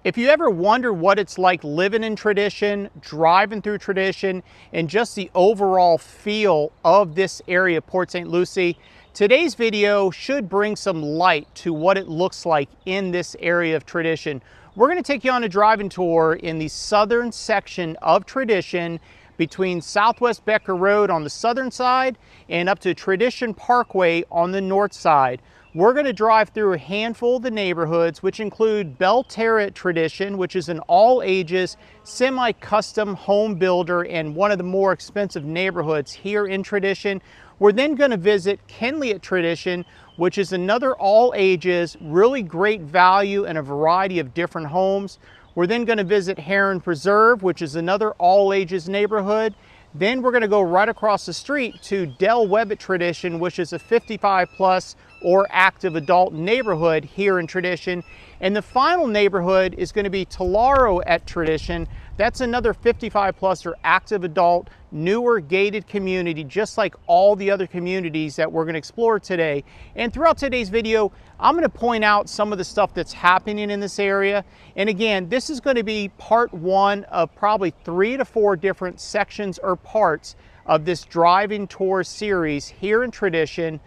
If you ever wonder what it's like living in tradition, driving through tradition, and just the overall feel of this area of Port St. Lucie, today's video should bring some light to what it looks like in this area of tradition. We're going to take you on a driving tour in the southern section of tradition between Southwest Becker Road on the southern side and up to Tradition Parkway on the north side. We're going to drive through a handful of the neighborhoods, which include Belterra Tradition, which is an all-ages, semi-custom home builder and one of the more expensive neighborhoods here in Tradition. We're then going to visit Kenley at Tradition, which is another all-ages, really great value and a variety of different homes. We're then going to visit Heron Preserve, which is another all-ages neighborhood. Then we're going to go right across the street to Webb at Tradition, which is a 55+ or active adult neighborhood here in Tradition. And the final neighborhood is going to be Telaro at Tradition. That's another 55+ or active adult, newer gated community, just like all the other communities that we're going to explore today. And throughout today's video, I'm going to point out some of the stuff that's happening in this area. And again, this is going to be part one of probably 3 to 4 different sections or parts of this driving tour series here in Tradition.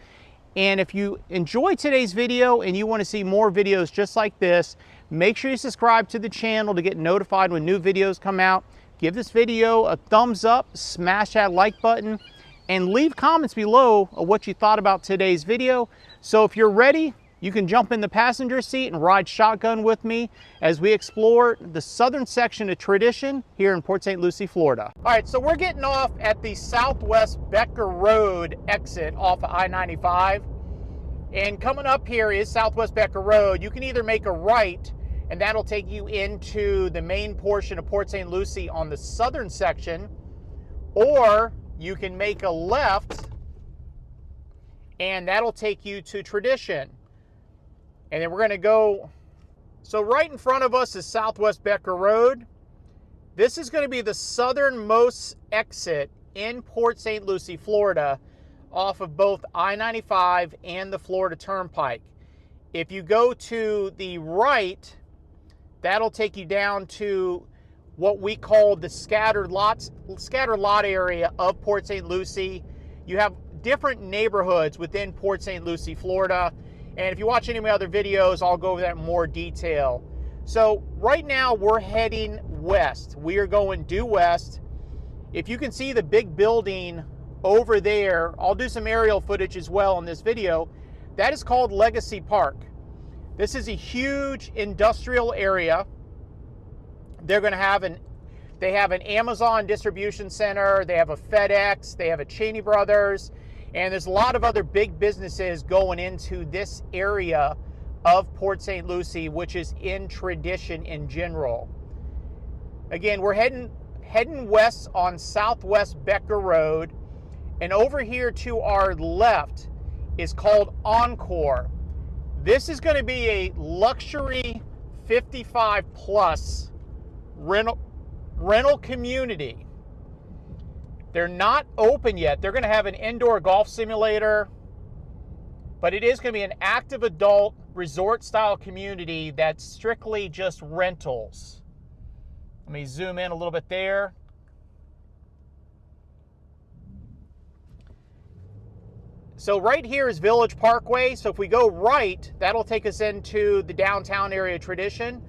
And if you enjoy today's video and you want to see more videos just like this, make sure you subscribe to the channel to get notified when new videos come out. Give this video a thumbs up, smash that like button, and leave comments below of what you thought about today's video. So if you're ready, you can jump in the passenger seat and ride shotgun with me as we explore the southern section of Tradition here in Port St. Lucie, Florida. All right, so we're getting off at the Southwest Becker Road exit off of I-95. And coming up here is Southwest Becker Road. You can either make a right, and that'll take you into the main portion of Port St. Lucie on the southern section, or you can make a left, and that'll take you to Tradition. And then we're going to go, so right in front of us is Southwest Becker Road. This is going to be the southernmost exit in Port St. Lucie, Florida, off of both I-95 and the Florida Turnpike. If you go to the right, that'll take you down to what we call the scattered lot area of Port St. Lucie. You have different neighborhoods within Port St. Lucie, Florida. And if you watch any of my other videos, I'll go over that in more detail. So right now we're heading west. We are going due west. If you can see the big building over there, I'll do some aerial footage as well in this video. That is called Legacy Park. This is a huge industrial area. They're going to have they have an Amazon distribution center, they have a FedEx, they have a Cheney Brothers, and there's a lot of other big businesses going into this area of Port St. Lucie, which is in Tradition in general. Again, we're heading west on Southwest Becker Road, and over here to our left is called Encore. This is going to be a luxury 55+ rental community. They're not open yet. They're going to have an indoor golf simulator, but it is going to be an active adult resort style community that's strictly just rentals. Let me zoom in a little bit there. So right here is Village Parkway. So if we go right, that'll take us into the downtown area of Tradition.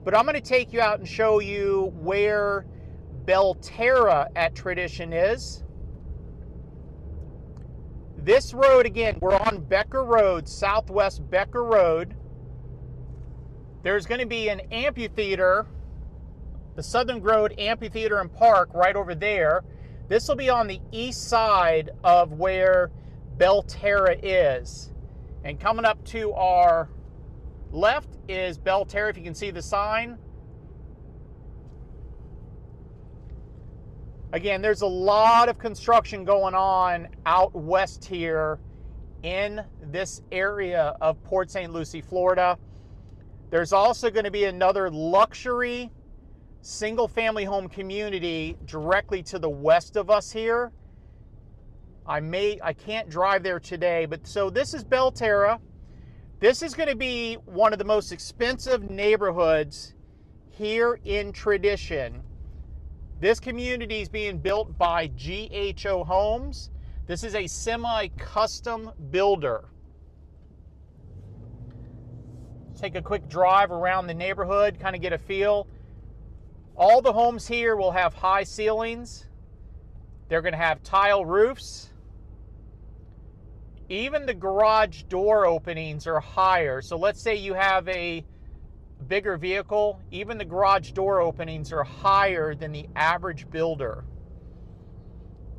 But I'm going to take you out and show you where Belterra at Tradition is. This road, again, we're on Becker Road, Southwest Becker Road. There's going to be an amphitheater, the Southern Road Amphitheater and Park right over there. This will be on the east side of where Belterra is. And coming up to our left is Belterra, if you can see the sign. Again, there's a lot of construction going on out west here in this area of Port St. Lucie, Florida. There's also going to be another luxury single-family home community directly to the west of us here. I can't drive there today, but so this is Belterra. This is going to be one of the most expensive neighborhoods here in Tradition. This community is being built by GHO Homes. This is a semi-custom builder. Take a quick drive around the neighborhood, kind of get a feel. All the homes here will have high ceilings. They're going to have tile roofs. Even the garage door openings are higher. So let's say you have a bigger vehicle, even the garage door openings are higher than the average builder.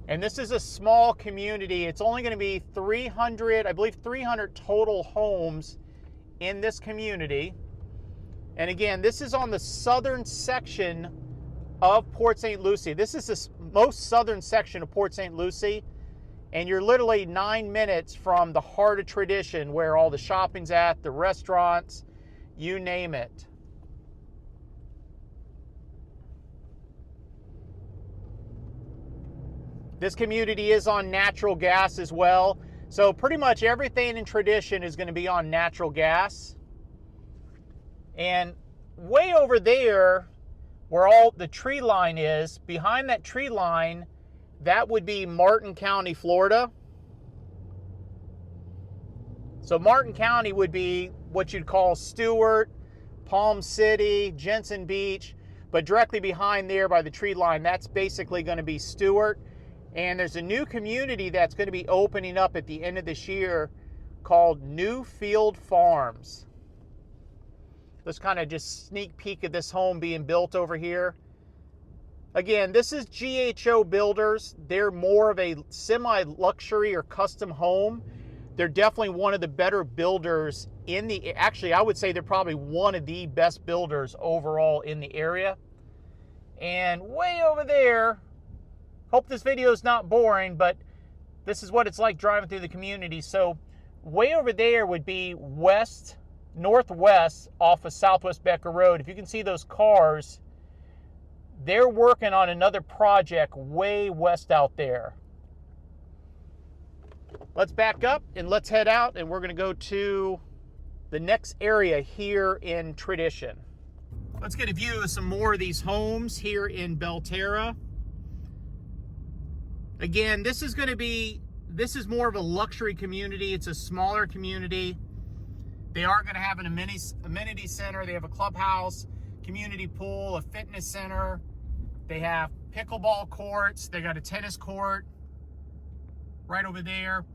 And this is a small community. It's only going to be 300, I believe 300 total homes in this community. And again, this is on the southern section of Port St. Lucie. This is the most southern section of Port St. Lucie. And you're literally 9 minutes from the heart of Tradition, where all the shopping's at, the restaurants, you name it. This community is on natural gas as well. So pretty much everything in Tradition is going to be on natural gas. And way over there, where all the tree line is, behind that tree line, that would be Martin County, Florida. So Martin County would be what you'd call Stewart, Palm City, Jensen Beach, but directly behind there by the tree line, that's basically going to be Stewart. And there's a new community that's going to be opening up at the end of this year called Newfield Farms. Let's kind of just sneak peek at this home being built over here. Again, this is GHO Builders. They're more of a semi-luxury or custom home. They're definitely one of the better builders in the, actually I would say they're probably one of the best builders overall in the area. And way over there, hope this video is not boring, but this is what it's like driving through the community. So way over there would be northwest off of Southwest Becker Road. If you can see those cars, they're working on another project way west out there. Let's back up and let's head out, and we're going to go to the next area here in Tradition. Let's get a view of some more of these homes here in Belterra. Again, this is more of a luxury community. It's a smaller community. They are going to have an amenity center. They have a clubhouse, community pool, a fitness center. They have pickleball courts. They got a tennis court right over there.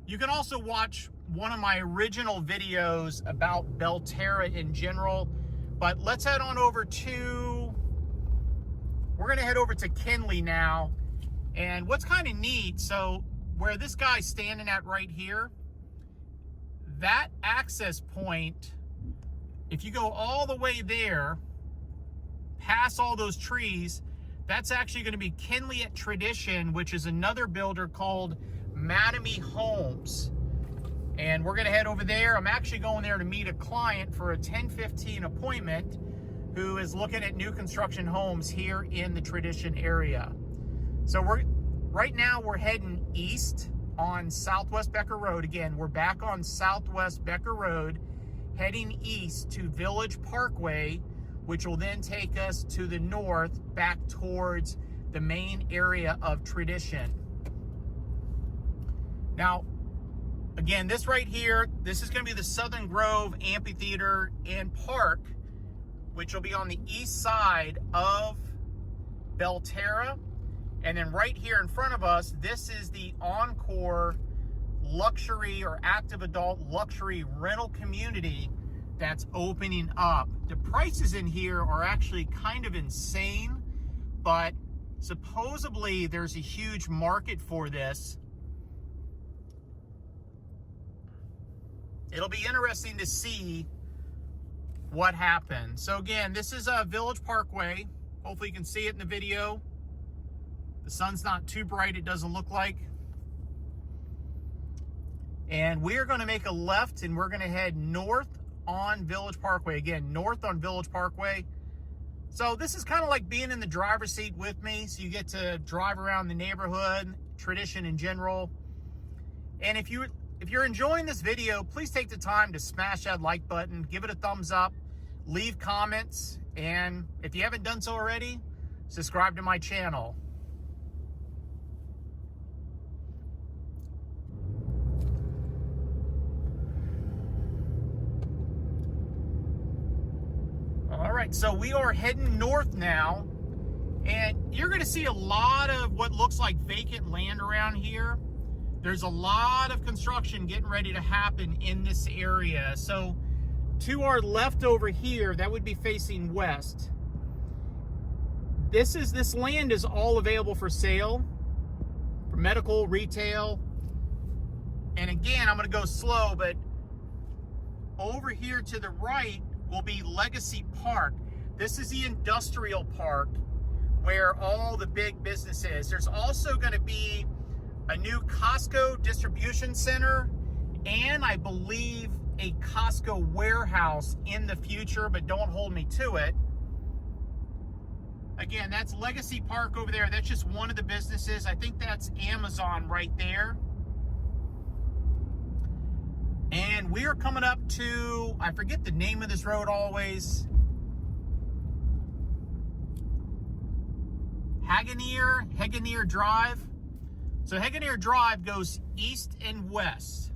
You can also watch one of my original videos about Belterra in general. But let's head on over to, we're going to head over to Kinley now. And what's kind of neat, so where this guy's standing at right here, that access point, if you go all the way there, past all those trees, that's actually going to be Kinley at Tradition, which is another builder called Mattamy Homes. And we're going to head over there. I'm actually going there to meet a client for a 10:15 appointment who is looking at new construction homes here in the Tradition area. So right now we're heading east on Southwest Becker Road. Again, we're back on Southwest Becker Road, heading east to Village Parkway, which will then take us to the north back towards the main area of Tradition. Now, again, this right here, this is going to be the Southern Grove Amphitheater and Park, which will be on the east side of Belterra. And then right here in front of us, this is the Encore luxury or active adult luxury rental community that's opening up. The prices in here are actually kind of insane, but supposedly there's a huge market for this. It'll be interesting to see what happens. So again, this is Village Parkway. Hopefully you can see it in the video. The sun's not too bright, it doesn't look like. And we're going to make a left and we're going to head north on Village Parkway. Again, north on Village Parkway. So this is kind of like being in the driver's seat with me. So you get to drive around the neighborhood, Tradition in general. And if you're enjoying this video, please take the time to smash that like button, give it a thumbs up, leave comments, And if you haven't done so already, subscribe to my channel. All right, so we are heading north now, and you're going to see a lot of what looks like vacant land around here. There's a lot of construction getting ready to happen in this area. So to our left over here, that would be facing west. This land is all available for sale, for medical, retail. And again, I'm going to go slow, but over here to the right will be Legacy Park. This is the industrial park where all the big business is. There's also going to be a new Costco distribution center and I believe a Costco warehouse in the future, but don't hold me to it. Again, that's Legacy Park over there. That's just one of the businesses. I think that's Amazon right there. And we are coming up to, I forget the name of this road always. Hageneer Drive. So Hageneer Drive goes east and west.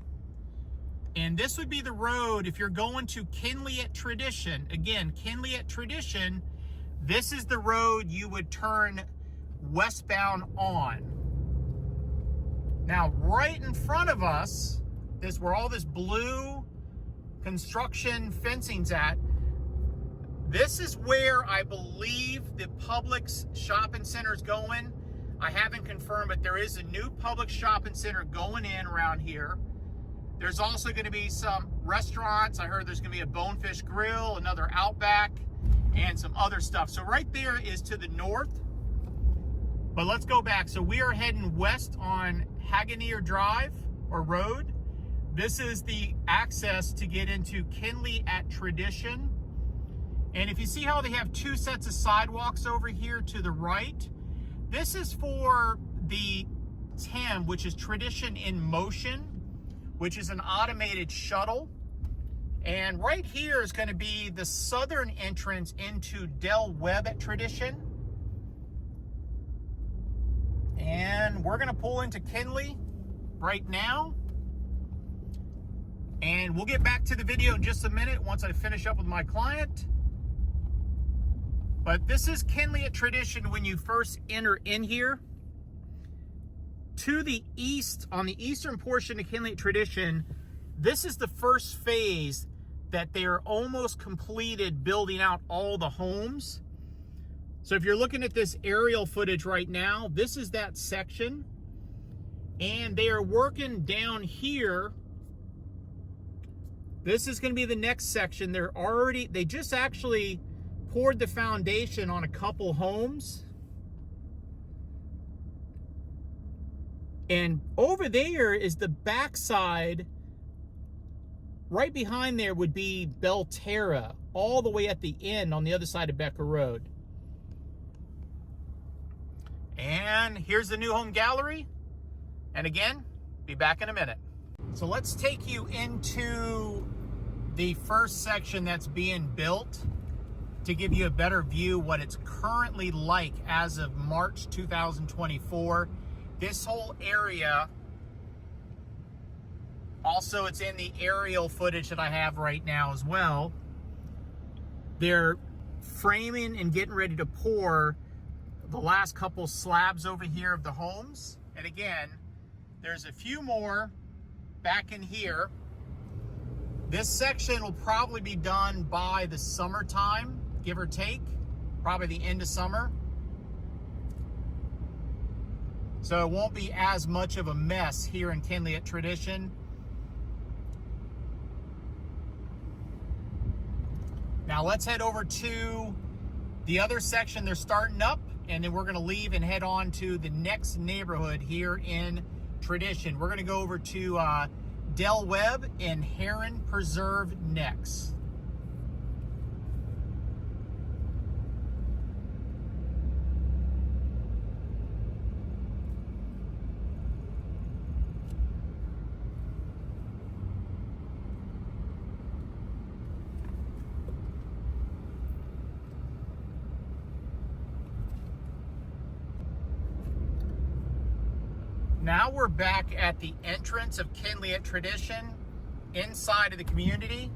And this would be the road if you're going to Kinley at Tradition. Again, Kinley at Tradition, this is the road you would turn westbound on. Now, right in front of us, this where all this blue construction fencing's at. This is where I believe the Publix shopping center is going. I haven't confirmed, but there is a new Publix shopping center going in around here. There's also going to be some restaurants. I heard there's going to be a Bonefish Grill, another Outback, and some other stuff. So right there is to the north. But let's go back. So we are heading west on Hageneer Drive or Road. This is the access to get into Kinley at Tradition. And if you see how they have two sets of sidewalks over here to the right, this is for the TIM, which is Tradition in Motion, which is an automated shuttle. And right here is going to be the southern entrance into Webb at Tradition. And we're going to pull into Kinley right now. And we'll get back to the video in just a minute once I finish up with my client. But this is Kinley at Tradition when you first enter in here. To the east, on the eastern portion of Kinley at Tradition, this is the first phase that they're almost completed building out all the homes. So if you're looking at this aerial footage right now, this is that section. And they are working down here. This is going to be the next section. They just actually poured the foundation on a couple homes. And over there is the backside. Right behind there would be Belterra, all the way at the end on the other side of Becker Road. And here's the new home gallery. And again, be back in a minute. So let's take you into the first section that's being built to give you a better view what it's currently like as of March 2024. This whole area, also it's in the aerial footage that I have right now as well. They're framing and getting ready to pour the last couple slabs over here of the homes. And again, there's a few more back in here. This section will probably be done by the summertime, give or take, probably the end of summer. So it won't be as much of a mess here in Kinley at Tradition. Now let's head over to the other section they're starting up, and then we're going to leave and head on to the next neighborhood here in Tradition. We're going to go over to Webb and Heron Preserve next. Now we're back at the entrance of Kinley at Tradition, inside of the community.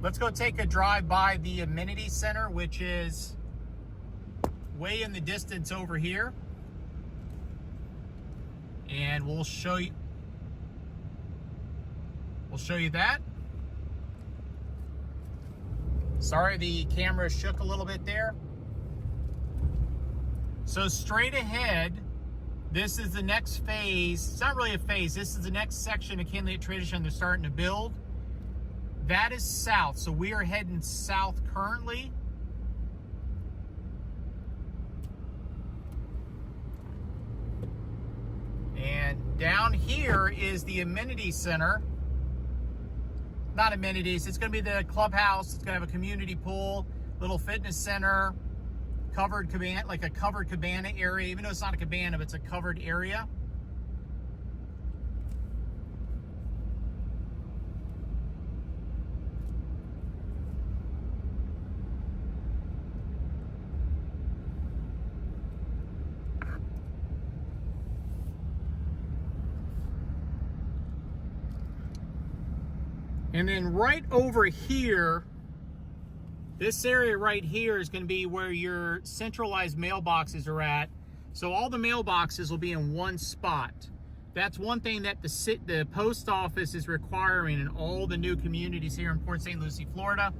Let's go take a drive by the amenity center, which is way in the distance over here. And we'll show you that. Sorry, the camera shook a little bit there. So straight ahead, this is the next phase. It's not really a phase. This is the next section of Kinley at Tradition they're starting to build. That is south. So we are heading south currently. And down here is the amenity center. Not amenities. It's going to be the clubhouse. It's going to have a community pool, little fitness center, covered cabana, like a covered cabana area, even though it's not a cabana, but it's a covered area. And then right over here, this area right here is going to be where your centralized mailboxes are at. So all the mailboxes will be in one spot. That's one thing that the post office is requiring in all the new communities here in Port St. Lucie, Florida.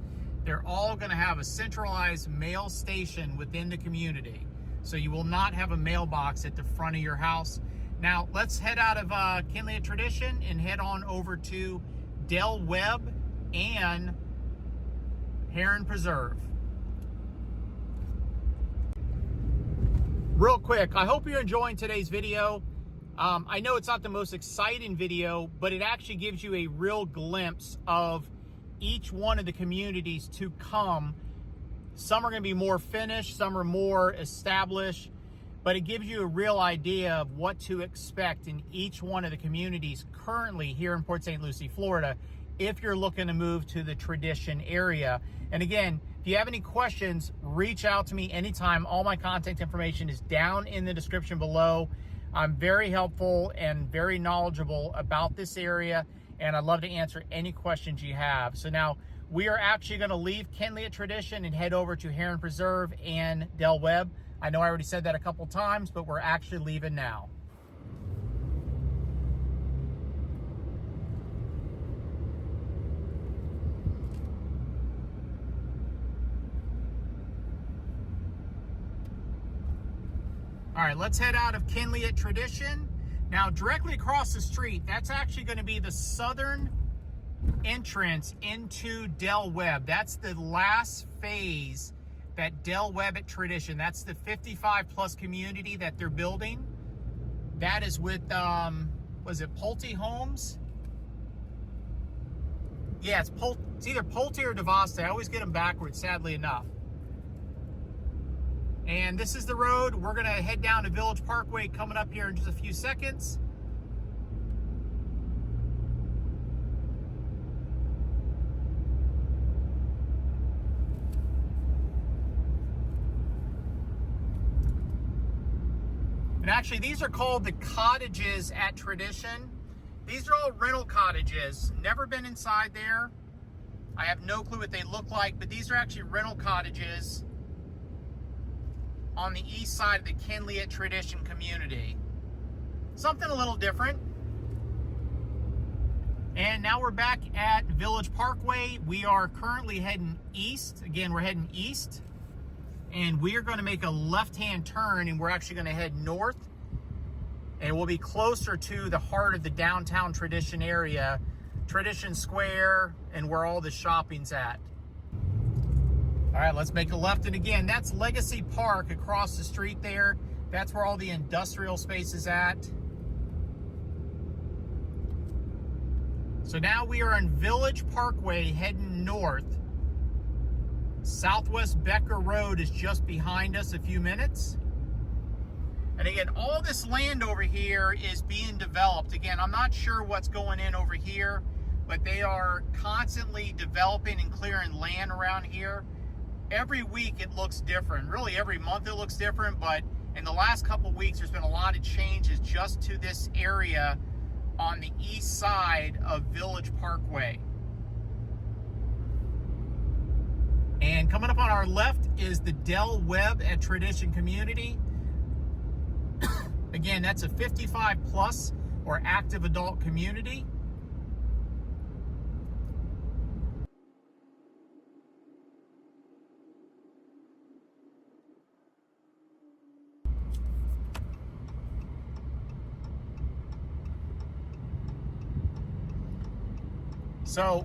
They're all going to have a centralized mail station within the community. So you will not have a mailbox at the front of your house. Now let's head out of Kinley at Tradition and head on over to Webb and Heron Preserve. Real quick, I hope you're enjoying today's video. I know it's not the most exciting video, but it actually gives you a real glimpse of each one of the communities to come. Some are going to be more finished, some are more established, but it gives you a real idea of what to expect in each one of the communities currently here in Port St. Lucie, Florida, if you're looking to move to the Tradition area. And again, if you have any questions, reach out to me anytime. All my contact information is down in the description below. I'm very helpful and very knowledgeable about this area, and I'd love to answer any questions you have. So now we are actually going to leave Kinley at Tradition and head over to Heron Preserve and Webb. I know I already said that a couple times, but we're actually leaving now. All right, let's head out of Kinley at Tradition. Now, directly across the street, that's actually going to be the southern entrance into Webb. That's the last phase, that Webb at Tradition. That's the 55 plus community that they're building. That is with, was it Pulte Homes? Yeah, it's either Pulte or Devaste. I always get them backwards, sadly enough. And this is the road. We're going to head down to Village Parkway coming up here in just a few seconds. And actually, these are called the cottages at Tradition. These are all rental cottages. Never been inside there. I have no clue what they look like, but these are actually rental cottages on the east side of the Kinley at Tradition community. Something a little different. And now we're back at Village Parkway. We are currently heading east. Again, we're heading east. And we are going to make a left-hand turn, and we're actually going to head north. And we'll be closer to the heart of the downtown Tradition area, Tradition Square, and where all the shopping's at. All right, let's make a left. And again, that's Legacy Park across the street there. That's where all the industrial space is at. So now we are on Village Parkway heading north. Southwest Becker Road is just behind us a few minutes. And again, all this land over here is being developed. Again, I'm not sure what's going in over here, but they are constantly developing and clearing land around here. Every week it looks different. Really every month it looks different, but in the last couple weeks, there's been a lot of changes just to this area on the east side of Village Parkway. And coming up on our left is the Del Webb and Tradition community. Again, that's a 55 plus or active adult community. So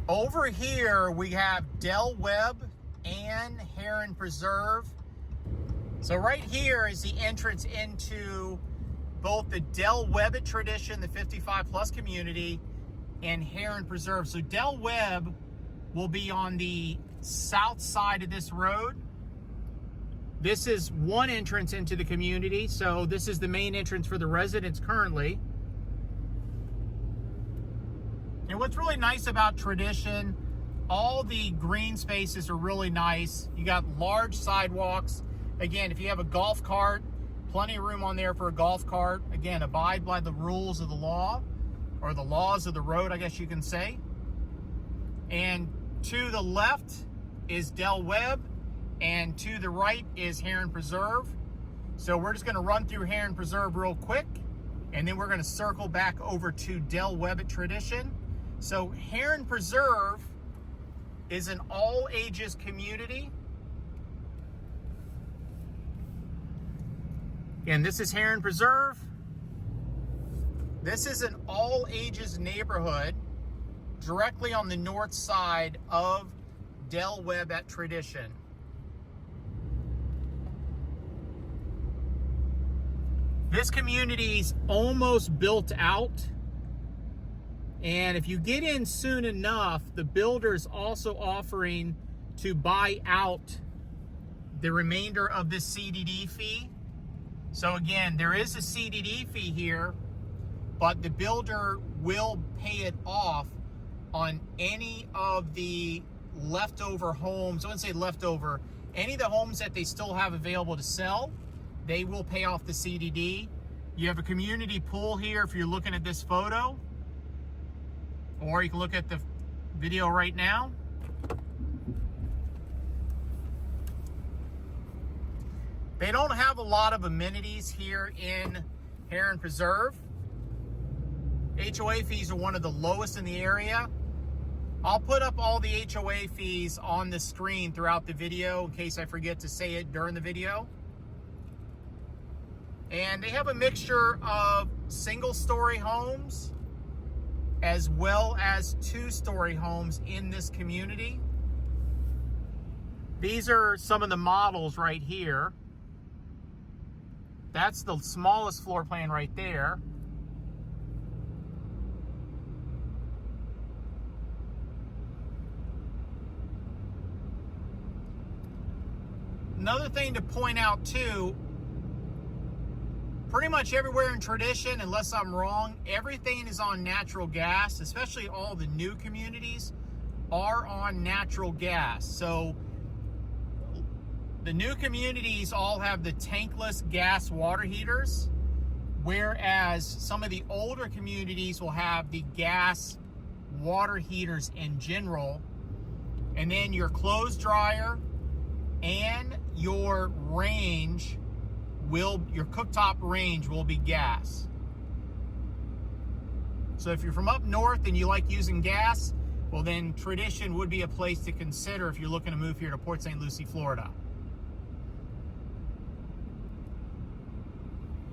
over here we have Del Webb and Heron Preserve. So right here is the entrance into both the Del Webb Tradition, the 55 plus community, and Heron Preserve. So Del Webb will be on the south side of this road. This is one entrance into the community. So this is the main entrance for the residents currently. And what's really nice about Tradition, all the green spaces are really nice. You got large sidewalks. Again, if you have a golf cart, plenty of room on there for a golf cart. Again, abide by the rules of the law, or the laws of the road, I guess you can say. And to the left is Del Webb, and to the right is Heron Preserve. So we're just going to run through Heron Preserve real quick, and then we're going to circle back over to Del Webb Tradition. So Heron Preserve is an all-ages community. And this is Heron Preserve. This is an all-ages neighborhood directly on the north side of Del Webb at Tradition. This community's almost built out. And if you get in soon enough, the builder's also offering to buy out the remainder of this CDD fee. So again, there is a CDD fee here, but the builder will pay it off on any of the leftover homes. I wouldn't say leftover, any of the homes that they still have available to sell, they will pay off the CDD. You have a community pool here if you're looking at this photo, or you can look at the video right now. They don't have a lot of amenities here in Heron Preserve. HOA fees are one of the lowest in the area. I'll put up all the HOA fees on the screen throughout the video in case I forget to say it during the video. And they have a mixture of single-story homes as well as two-story homes in this community. These are some of the models right here. That's the smallest floor plan right there. Another thing to point out too, pretty much everywhere in Tradition, unless I'm wrong, everything is on natural gas, especially all the new communities are on natural gas. So the new communities all have the tankless gas water heaters, whereas some of the older communities will have the gas water heaters in general. And then your clothes dryer and your range your cooktop range will be gas. So if you're from up north and you like using gas, well then Tradition would be a place to consider if you're looking to move here to Port St. Lucie, Florida.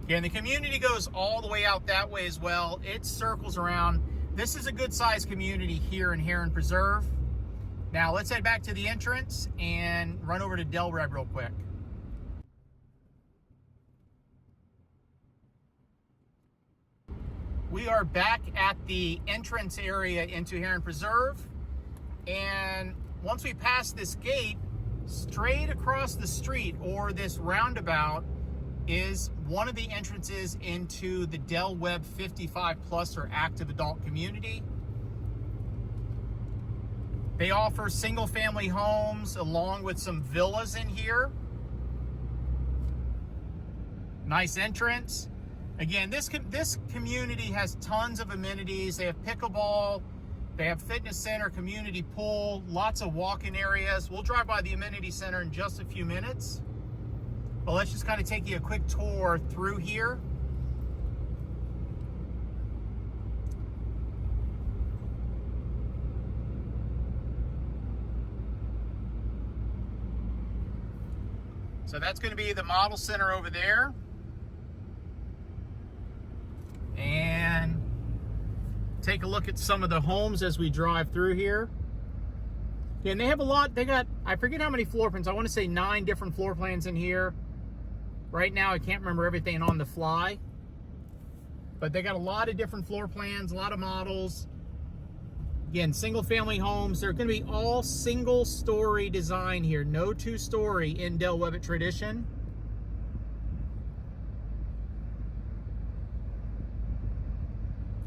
Yeah, and the community goes all the way out that way as well. It circles around. This is a good sized community here in Heron Preserve. Now let's head back to the entrance and run over to Del Webb real quick. We are back at the entrance area into Heron Preserve. And once we pass this gate, straight across the street, or this roundabout, is one of the entrances into the Del Webb 55 plus or active adult community. They offer single family homes along with some villas in here. Nice entrance. Again, this community has tons of amenities. They have pickleball, they have fitness center, community pool, lots of walk-in areas. We'll drive by the amenity center in just a few minutes. But let's just kind of take you a quick tour through here. So that's going to be the model center over there. And take a look at some of the homes as we drive through here. Yeah, and they have a lot. They got, I forget how many floor plans. I want to say 9 different floor plans in here. Right now, I can't remember everything on the fly. But they got a lot of different floor plans, a lot of models. Again, single family homes. They're going to be all single story design here. No 2-story in Del Webb tradition.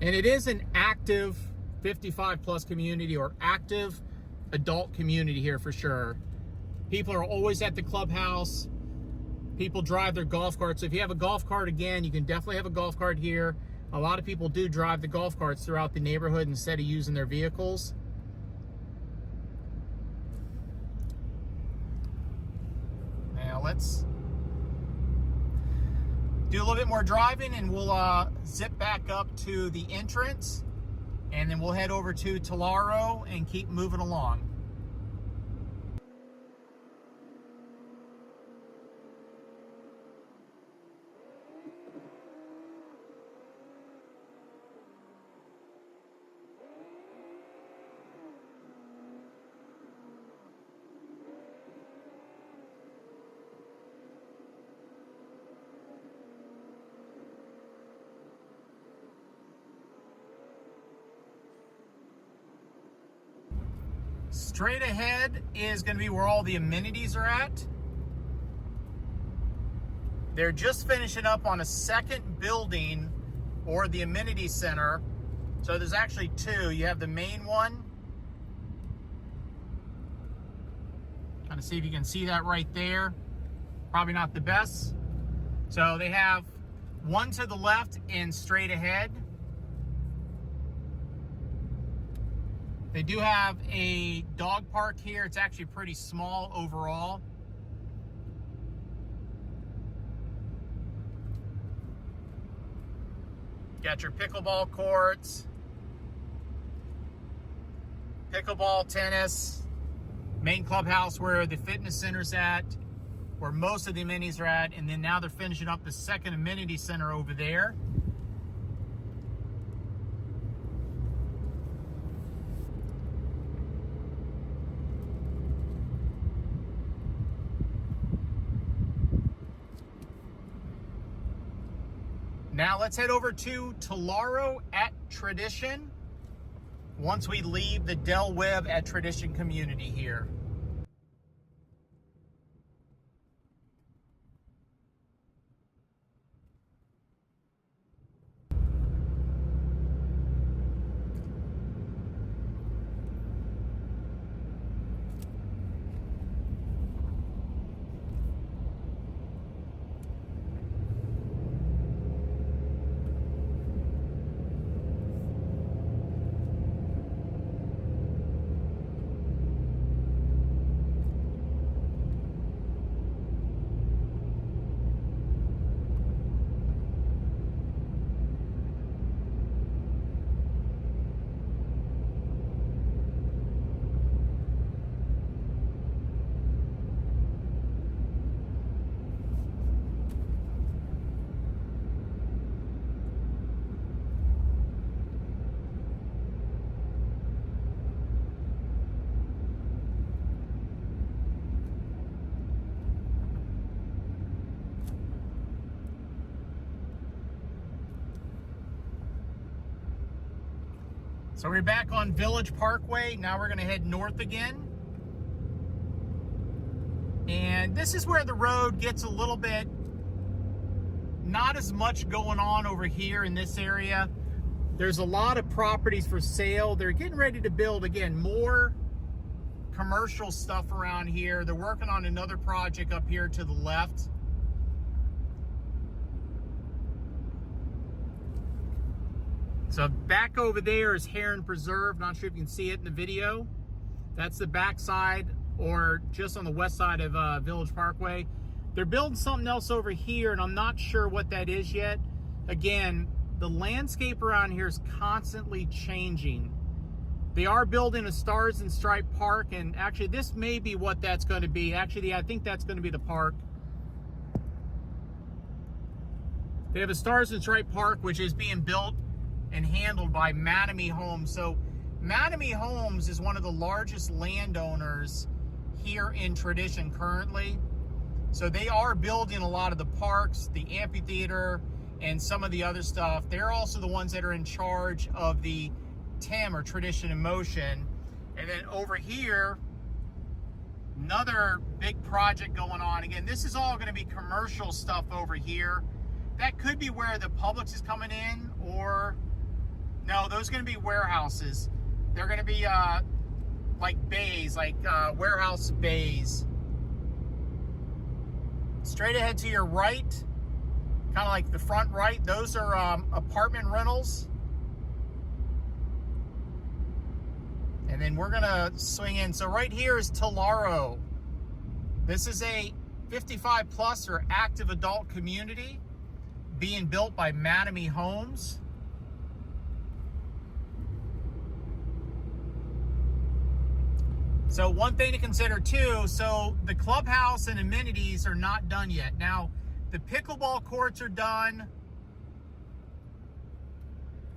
And it is an active 55 plus community, or active adult community here for sure. People are always at the clubhouse. People drive their golf carts. So if you have a golf cart, again, you can definitely have a golf cart here. A lot of people do drive the golf carts throughout the neighborhood instead of using their vehicles. Now let's do a little bit more driving, and we'll zip back up to the entrance, and then we'll head over to Telaro and keep moving along. Straight ahead is going to be where all the amenities are at. They're just finishing up on a second building, or the amenity center. So there's actually 2. You have the main one. Kind of see if you can see that right there. Probably not the best. So they have one to the left and straight ahead. They do have a dog park here. It's actually pretty small overall. Got your pickleball courts, pickleball, tennis, main clubhouse where the fitness center's at, where most of the amenities are at, and then now they're finishing up the second amenity center over there. Now let's head over to Telaro at Tradition once we leave the Del Webb at Tradition community here. So we're back on Village Parkway. Now we're going to head north again. And this is where the road gets a little bit, not as much going on over here in this area. There's a lot of properties for sale. They're getting ready to build, again, more commercial stuff around here. They're working on another project up here to the left. So back over there is Heron Preserve. Not sure if you can see it in the video. That's the back side, or just on the west side of Village Parkway. They're building something else over here, and I'm not sure what that is yet. Again, the landscape around here is constantly changing. They are building a Stars and Stripe Park, and actually this may be what that's going to be. Actually, I think that's going to be the park. They have a Stars and Stripe Park, which is being built and handled by Mattamy Homes. So Mattamy Homes is one of the largest landowners here in Tradition currently. So they are building a lot of the parks, the amphitheater, and some of the other stuff. They're also the ones that are in charge of the TIM, or Tradition in Motion. And then over here, another big project going on. Again, this is all going to be commercial stuff over here. That could be where the Publix is coming in, or no, those are going to be warehouses. They're going to be like bays, like warehouse bays. Straight ahead to your right, kind of like the front right, those are apartment rentals. And then we're gonna swing in. So right here is Telaro. This is a 55 plus or active adult community being built by Mattamy Homes. So one thing to consider too, so the clubhouse and amenities are not done yet. Now, the pickleball courts are done.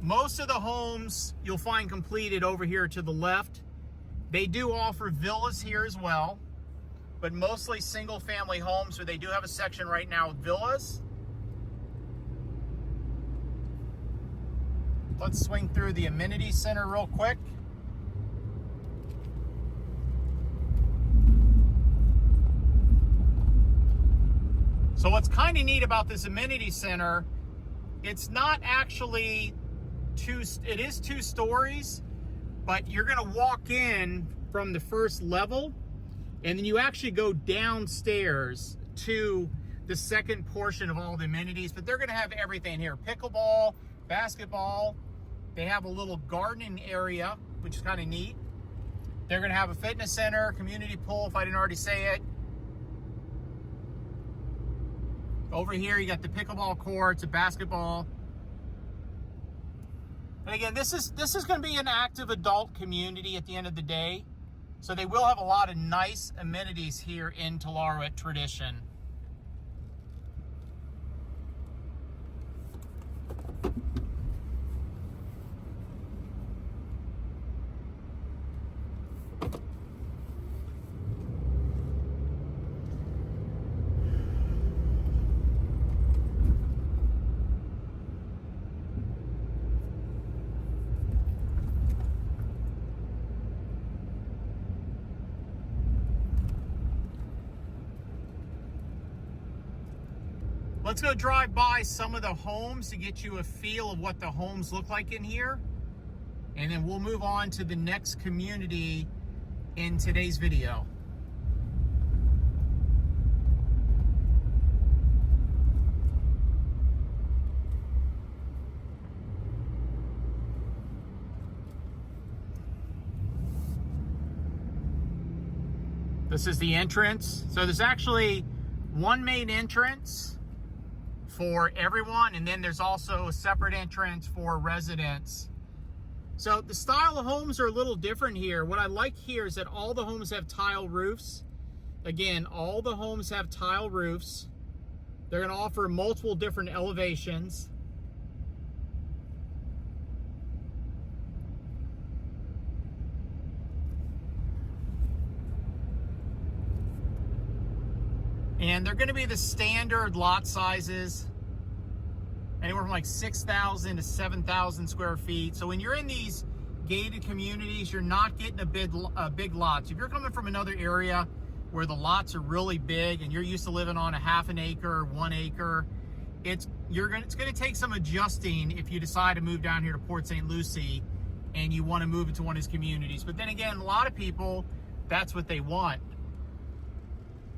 Most of the homes you'll find completed over here to the left. They do offer villas here as well, but mostly single family homes, so they do have a section right now with villas. Let's swing through the amenity center real quick. So what's kind of neat about this amenity center, it's not actually it is 2 stories, but you're gonna walk in from the first level, and then you actually go downstairs to the second portion of all the amenities. But they're gonna have everything here: pickleball, basketball. They have a little gardening area, which is kind of neat. They're gonna have a fitness center, community pool, if I didn't already say it. Over here, you got the pickleball courts, a basketball. And again, this is going to be an active adult community at the end of the day. So they will have a lot of nice amenities here in Telaro at Tradition. Let's go drive by some of the homes to get you a feel of what the homes look like in here. And then we'll move on to the next community in today's video. This is the entrance. So there's actually one main entrance for everyone, and then there's also a separate entrance for residents. So the style of homes are a little different here. What I like here is that all the homes have tile roofs. Again, all the homes have tile roofs. They're going to offer multiple different elevations. And they're going to be the standard lot sizes, anywhere from like 6,000 to 7,000 square feet. So when you're in these gated communities, you're not getting a big lots. If you're coming from another area where the lots are really big and you're used to living on a half an acre, 1 acre, it's going to take some adjusting if you decide to move down here to Port St. Lucie and you want to move into one of these communities. But then again, a lot of people, that's what they want.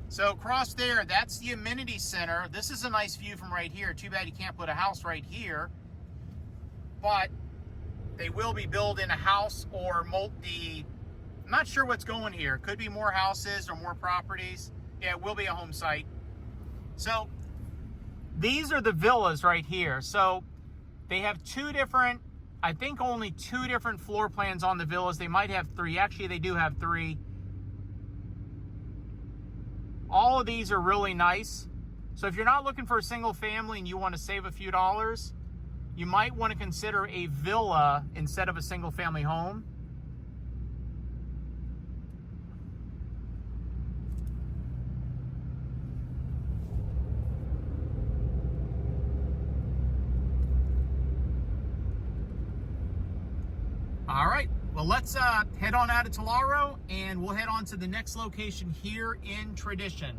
So across there, that's the amenity center. This is a nice view from right here. Too bad you can't put a house right here. But They will be building a house or I'm not sure what's going here. Could be more houses or more properties. Yeah, it will be a home site. So these are the villas right here. So they have I think only 2 different floor plans on the villas. They might have 3. Actually, they do have 3. All of these are really nice. So if you're not looking for a single family and you want to save a few dollars, you might want to consider a villa instead of a single family home. All right, well, let's head on out of Telaro, and we'll head on to the next location here in Tradition.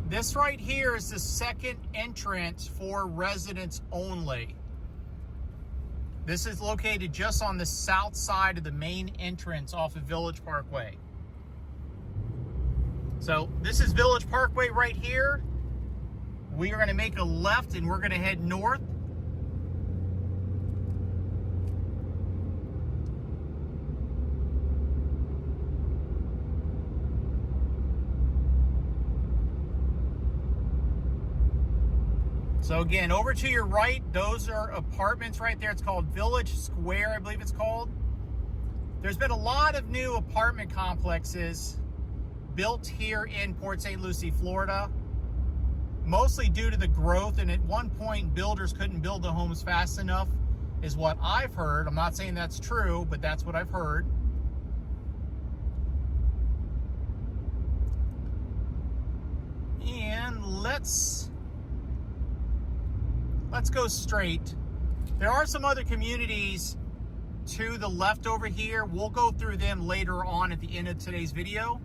This right here is the second entrance for residents only. This is located just on the south side of the main entrance off of Village Parkway. So this is Village Parkway right here. We are going to make a left and we're going to head north. So again, over to your right, those are apartments right there. It's called Village Square, I believe it's called. There's been a lot of new apartment complexes built here in Port St. Lucie, Florida, mostly due to the growth. And at one point, builders couldn't build the homes fast enough, is what I've heard. I'm not saying that's true, but that's what I've heard. And let's go straight. There are some other communities to the left over here. We'll go through them later on at the end of today's video.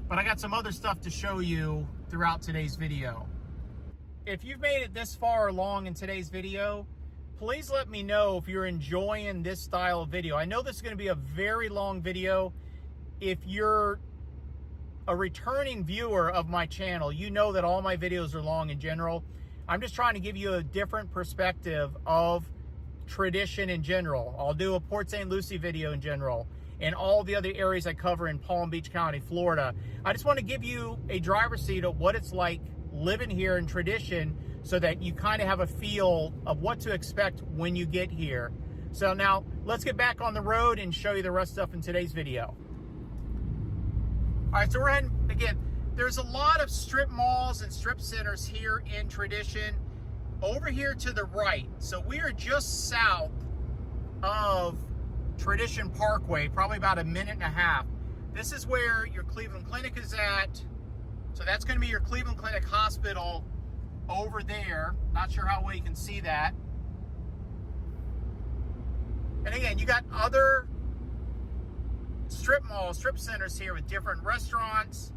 But I got some other stuff to show you throughout today's video. If you've made it this far along in today's video, please let me know if you're enjoying this style of video. I know this is going to be a very long video. If you're a returning viewer of my channel, you know that all my videos are long in general. I'm just trying to give you a different perspective of Tradition in general. I'll do a Port St. Lucie video in general, and all the other areas I cover in Palm Beach County, Florida. I just want to give you a driver's seat of what it's like living here in Tradition so that you kind of have a feel of what to expect when you get here. So now let's get back on the road and show you the rest of stuff in today's video. All right, so we're heading, again, there's a lot of strip malls and strip centers here in Tradition. Over here to the right, so we are just south of Tradition Parkway, probably about a minute and a half. This is where your Cleveland Clinic is at. So that's going to be your Cleveland Clinic Hospital over there. Not sure how well you can see that. And again, you got other strip malls, strip centers here with different restaurants,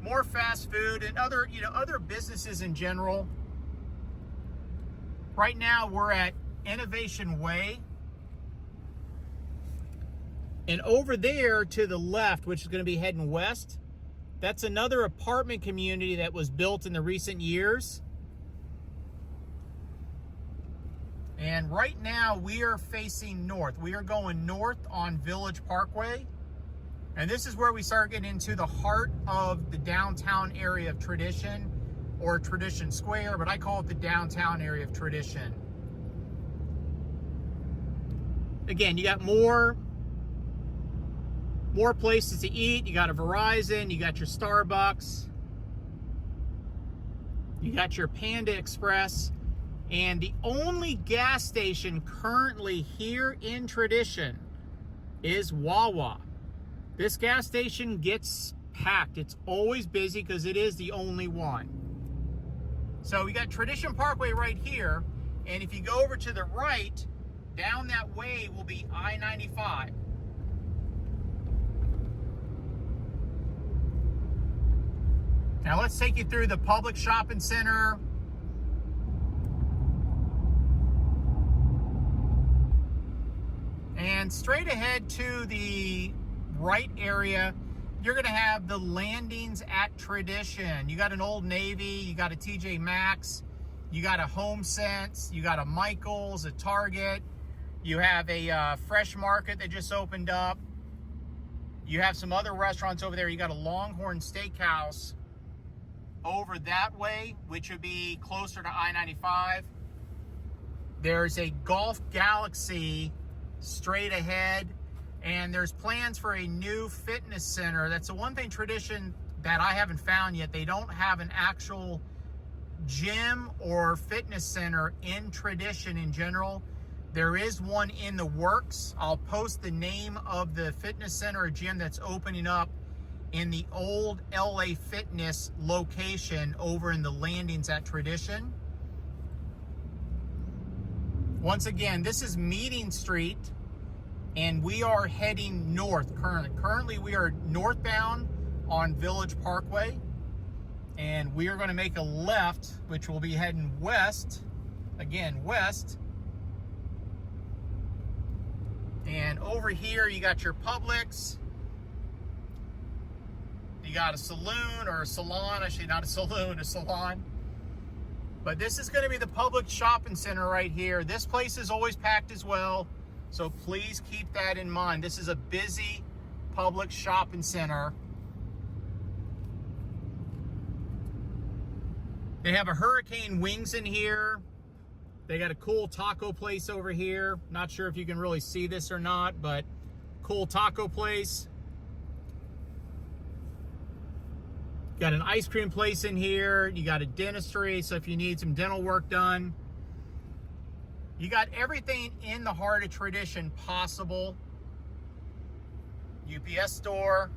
more fast food, and other, other businesses in general. Right now we're at Innovation Way. And over there to the left, which is going to be heading west, that's another apartment community that was built in the recent years. And right now we are facing north. We are going north on Village Parkway. And this is where we start getting into the heart of the downtown area of Tradition, or Tradition Square, but I call it the downtown area of Tradition. Again, you got more places to eat. You got a Verizon, you got your Starbucks, you got your Panda Express, and the only gas station currently here in Tradition is Wawa. This gas station gets packed. It's always busy because it is the only one. So we got Tradition Parkway right here, and if you go over to the right, down that way will be I-95. Now let's take you through the public shopping center. And straight ahead to the right area. You're gonna have the landings at Tradition. You got an Old Navy, you got a TJ Maxx, you got a HomeSense, you got a Michael's, a Target, you have a Fresh Market that just opened up. You have some other restaurants over there. You got a Longhorn Steakhouse over that way, which would be closer to I-95. There's a Golf Galaxy straight ahead, and there's plans for a new fitness center. That's the one thing Tradition that I haven't found yet. They don't have an actual gym or fitness center in Tradition in general. There is one in the works. I'll post the name of the fitness center or gym that's opening up in the old LA Fitness location over in the landings at Tradition. Once again, this is Meeting Street, and we are heading north currently. We are northbound on Village Parkway, and we are going to make a left, which will be heading west, again, west. And over here, you got your Publix. You got a saloon or a salon, actually not a saloon, a salon. But this is gonna be the Publix shopping center right here. This place is always packed as well, so please keep that in mind. This is a busy Publix shopping center. They have a Hurricane Wings in here. They got a cool taco place over here. Not sure if you can really see this or not, but cool taco place. Got an ice cream place in here. You got a dentistry, so if you need some dental work done. You got everything in the heart of Tradition possible. UPS store.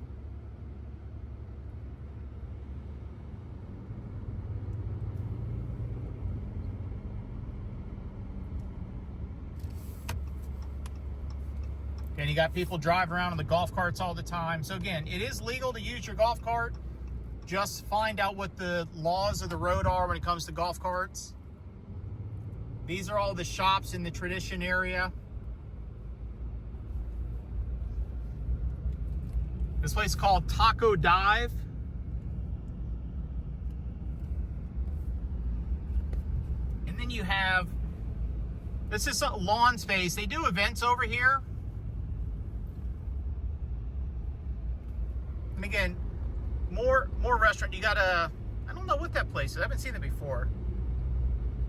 And you got people driving around in the golf carts all the time. So again, it is legal to use your golf cart. Just find out what the laws of the road are when it comes to golf carts. These are all the shops in the Tradition area. This place is called Taco Dive. And then you have, this is a lawn space. They do events over here. And again, more restaurant. You got a, I don't know what that place is. I haven't seen it before.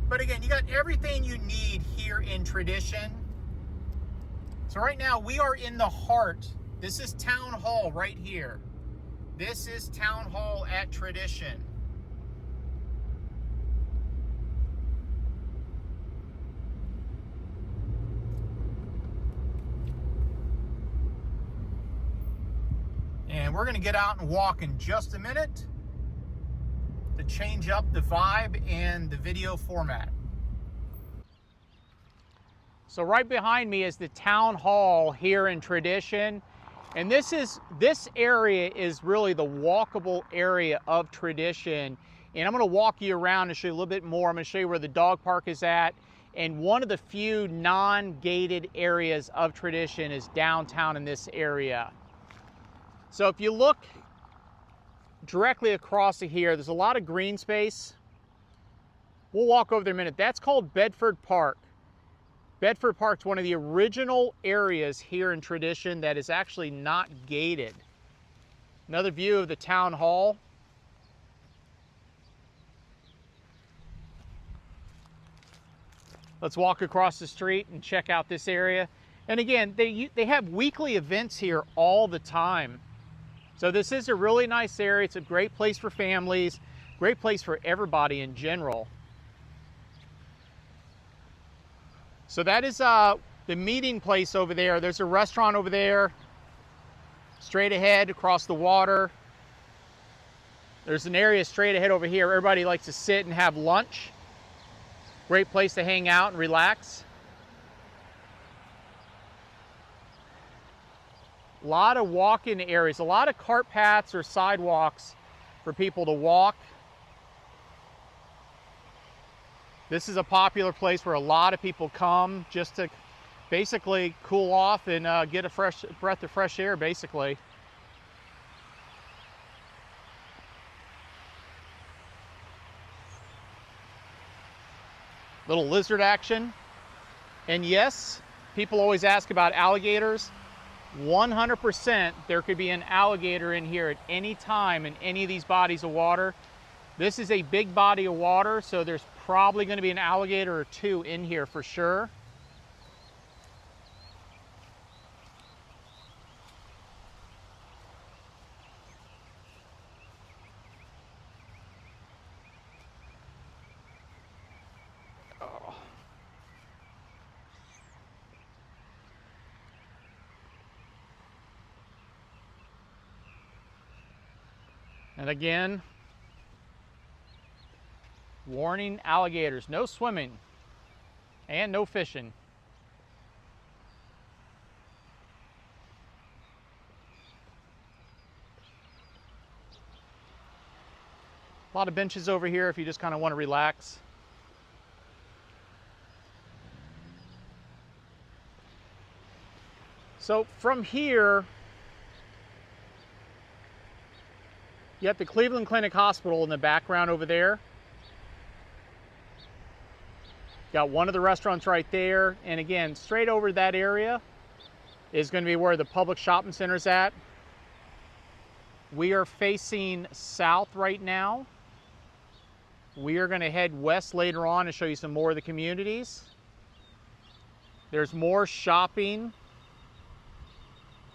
But again, you got everything you need here in Tradition. So right now we are in the heart. This is Town Hall right here. This is Town Hall at Tradition. And we're going to get out and walk in just a minute to change up the vibe and the video format. So right behind me is the Town Hall here in Tradition. And this area is really the walkable area of Tradition. And I'm going to walk you around and show you a little bit more. I'm going to show you where the dog park is at. And one of the few non-gated areas of Tradition is downtown in this area. So if you look directly across here, there's a lot of green space. We'll walk over there in a minute. That's called Bedford Park. Bedford Park's one of the original areas here in Tradition that is actually not gated. Another view of the Town Hall. Let's walk across the street and check out this area. And again, they have weekly events here all the time. So this is a really nice area. It's a great place for families, great place for everybody in general. So that is the meeting place over there. There's a restaurant over there, straight ahead across the water. There's an area straight ahead over here. Everybody likes to sit and have lunch. Great place to hang out and relax. A lot of walk-in areas, a lot of cart paths or sidewalks for people to walk. This is a popular place where a lot of people come just to basically cool off and get a fresh breath of fresh air, basically. Little lizard action. And yes, people always ask about alligators. 100% there could be an alligator in here at any time in any of these bodies of water. This is a big body of water, so there's probably going to be an alligator or two in here for sure. And again, warning alligators, no swimming and no fishing. A lot of benches over here if you just kind of want to relax. So from here, you have the Cleveland Clinic Hospital in the background over there. Got one of the restaurants right there. And again, straight over that area is going to be where the public shopping center is at. We are facing south right now. We are going to head west later on and show you some more of the communities. There's more shopping.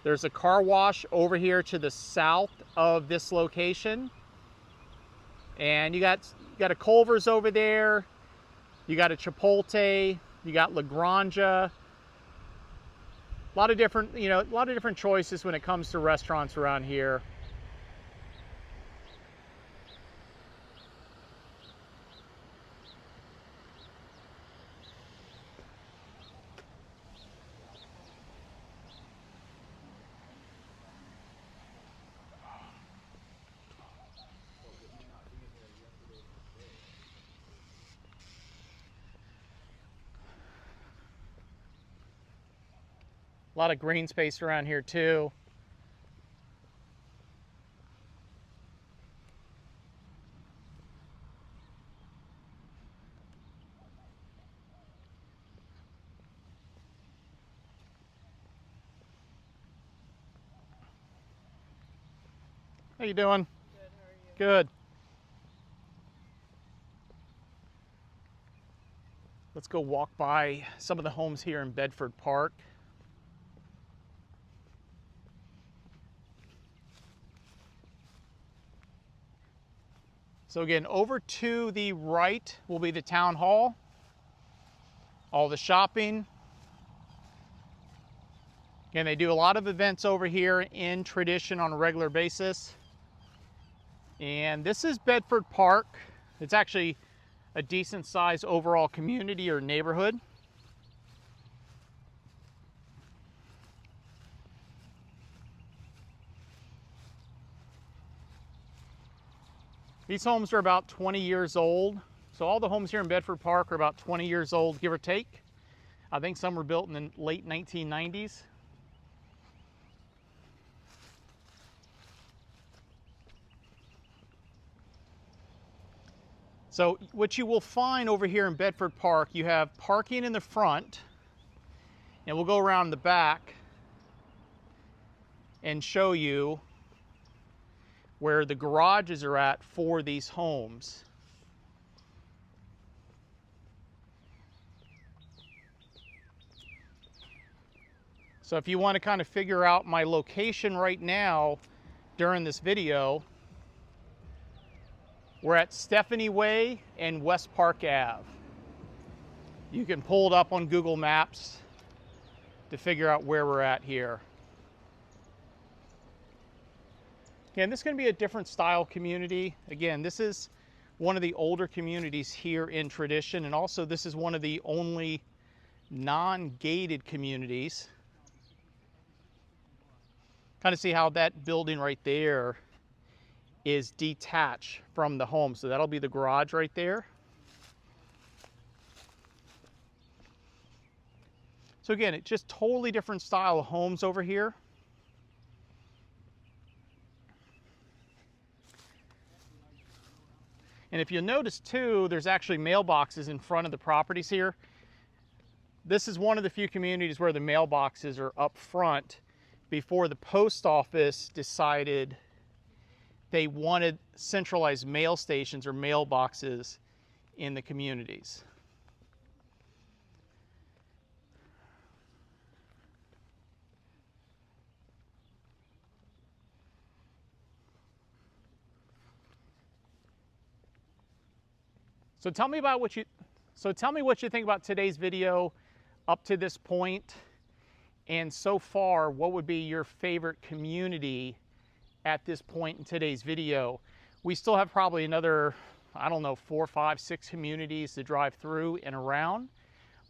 There's a car wash over here to the south of this location. And you got a Culver's over there. You got a Chipotle. You got La Granja. A lot of different, a lot of different choices when it comes to restaurants around here. A lot of green space around here too. How you doing? Good, how are you? Good. Let's go walk by some of the homes here in Bedford Park. So again, over to the right will be the town hall, all the shopping. Again, they do a lot of events over here in Tradition on a regular basis. And this is Bedford Park. It's actually a decent sized overall community or neighborhood. These homes are about 20 years old. So all the homes here in Bedford Park are about 20 years old, give or take. I think some were built in the late 1990s. So what you will find over here in Bedford Park, you have parking in the front, and we'll go around the back and show you where the garages are at for these homes. So if you want to kind of figure out my location right now during this video, we're at Stephanie Way and West Park Ave. You can pull it up on Google Maps to figure out where we're at here. Again, this is going to be a different style community. Again, this is one of the older communities here in Tradition, and also this is one of the only non-gated communities. Kind of see how that building right there is detached from the home. So that'll be the garage right there. So again, it's just totally different style of homes over here. And if you'll notice too, there's actually mailboxes in front of the properties here. This is one of the few communities where the mailboxes are up front before the post office decided they wanted centralized mail stations or mailboxes in the communities. So tell me what you think about today's video up to this point, and so far, what would be your favorite community at this point in today's video? We still have probably another, I don't know, 4, 5, 6 communities to drive through and around,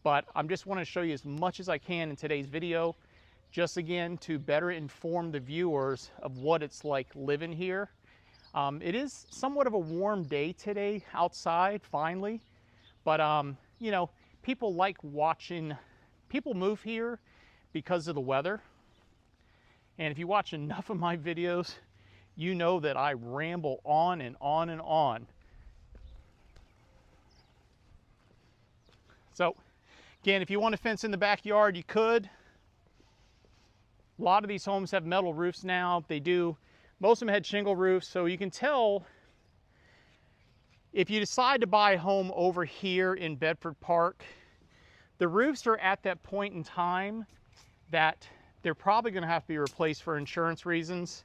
but I'm just want to show you as much as I can in today's video, just again to better inform the viewers of what it's like living here. It is somewhat of a warm day today outside, finally, but you know, people like watching, people move here because of the weather. And if you watch enough of my videos, you know that I ramble on and on and on. So again, if you want to fence in the backyard, you could. A lot of these homes have metal roofs now. They do. Most of them had shingle roofs, so you can tell if you decide to buy a home over here in Bedford Park, the roofs are at that point in time that they're probably going to have to be replaced for insurance reasons.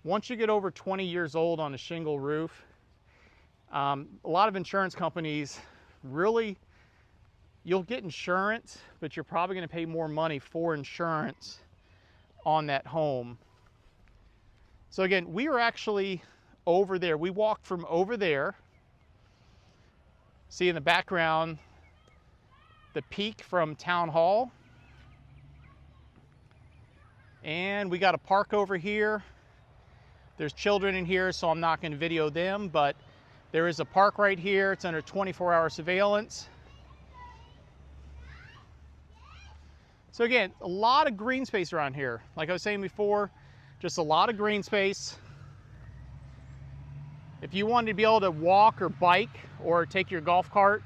Once you get over 20 years old on a shingle roof, a lot of insurance companies really, you'll get insurance, but you're probably going to pay more money for insurance on that home. So again, we are actually over there. We walked from over there. See in the background, the peak from Town Hall. And we got a park over here. There's children in here, so I'm not going to video them, but there is a park right here. It's under 24-hour surveillance. So again, a lot of green space around here. Like I was saying before, just a lot of green space. If you wanted to be able to walk or bike or take your golf cart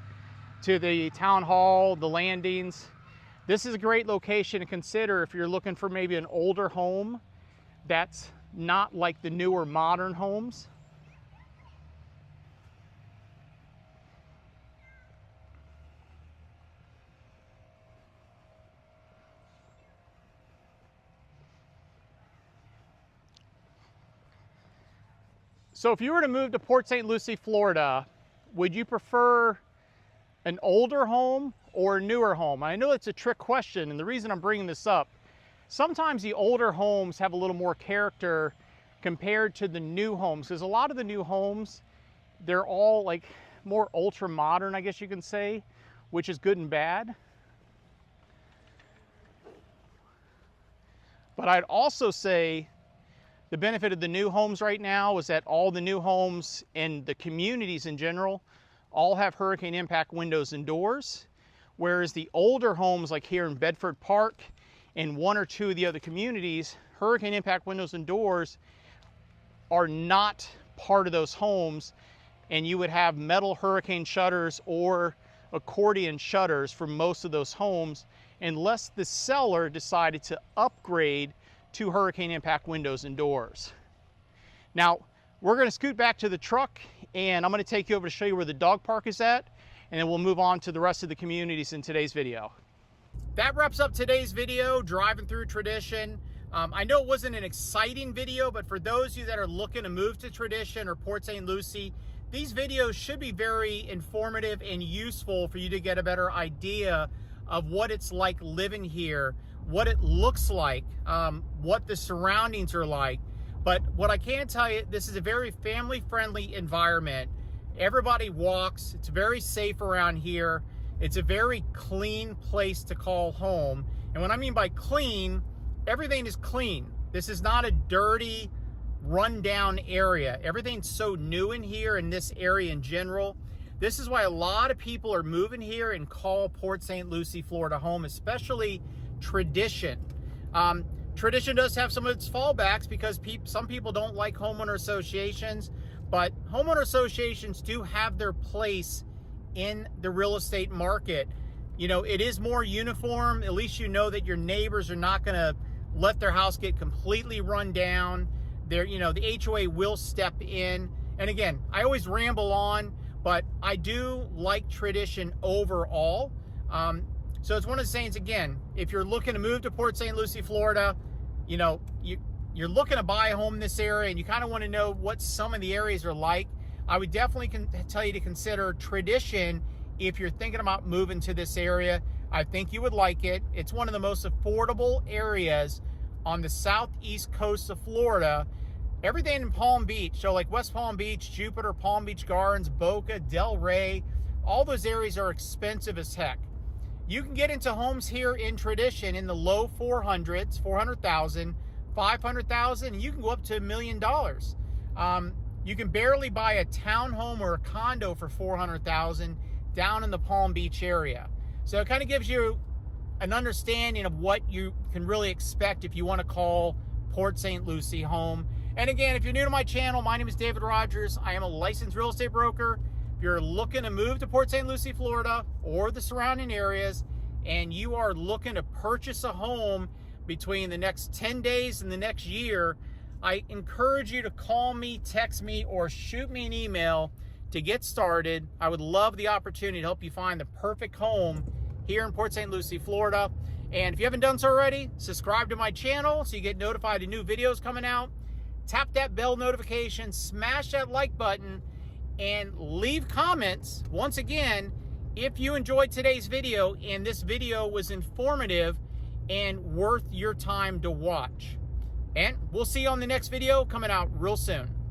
to the town hall, the landings, this is a great location to consider if you're looking for maybe an older home that's not like the newer modern homes. So if you were to move to Port St. Lucie, Florida, would you prefer an older home or a newer home? I know it's a trick question, and the reason I'm bringing this up, sometimes the older homes have a little more character compared to the new homes, because a lot of the new homes, they're all like more ultra modern, I guess you can say, which is good and bad. But I'd also say the benefit of the new homes right now is that all the new homes and the communities in general all have hurricane impact windows and doors, whereas the older homes like here in Bedford Park and 1 or 2 of the other communities, hurricane impact windows and doors are not part of those homes, and you would have metal hurricane shutters or accordion shutters for most of those homes unless the seller decided to upgrade to hurricane impact windows and doors. Now, we're going to scoot back to the truck, and I'm going to take you over to show you where the dog park is at, and then we'll move on to the rest of the communities in today's video. That wraps up today's video, driving through Tradition. I know it wasn't an exciting video, but for those of you that are looking to move to Tradition or Port St. Lucie, these videos should be very informative and useful for you to get a better idea of what it's like living here, what it looks like, what the surroundings are like. But what I can tell you, this is a very family-friendly environment. Everybody walks. It's very safe around here. It's a very clean place to call home. And what I mean by clean, everything is clean. This is not a dirty, run-down area. Everything's so new in here, in this area in general, This is why a lot of people are moving here and call Port St. Lucie, Florida home, especially Tradition. Tradition does have some of its fallbacks because some people don't like homeowner associations, but homeowner associations do have their place in the real estate market. You know, it is more uniform. At least you know that your neighbors are not going to let their house get completely run down. You know, the HOA will step in. And again, I always ramble on, but I do like Tradition overall. So it's one of the sayings, again, if you're looking to move to Port St. Lucie, Florida, you know, you're looking to buy a home in this area and you kind of want to know what some of the areas are like, I would definitely tell you to consider Tradition if you're thinking about moving to this area. I think you would like it. It's one of the most affordable areas on the southeast coast of Florida. Everything in Palm Beach, so like West Palm Beach, Jupiter, Palm Beach Gardens, Boca, Del Rey, all those areas are expensive as heck. You can get into homes here in Tradition in the low 400s, 400,000, 500,000, and you can go up to $1 million. You can barely buy a townhome or a condo for 400,000 down in the Palm Beach area. So it kind of gives you an understanding of what you can really expect if you want to call Port St. Lucie home. And again, if you're new to my channel, my name is David Rogers. I am a licensed real estate broker. If you're looking to move to Port St. Lucie, Florida, or the surrounding areas, and you are looking to purchase a home between the next 10 days and the next year, I encourage you to call me, text me, or shoot me an email to get started. I would love the opportunity to help you find the perfect home here in Port St. Lucie, Florida. And if you haven't done so already, subscribe to my channel so you get notified of new videos coming out. Tap that bell notification, smash that like button, and leave comments. Once again, if you enjoyed today's video and this video was informative and worth your time to watch. And we'll see you on the next video coming out real soon.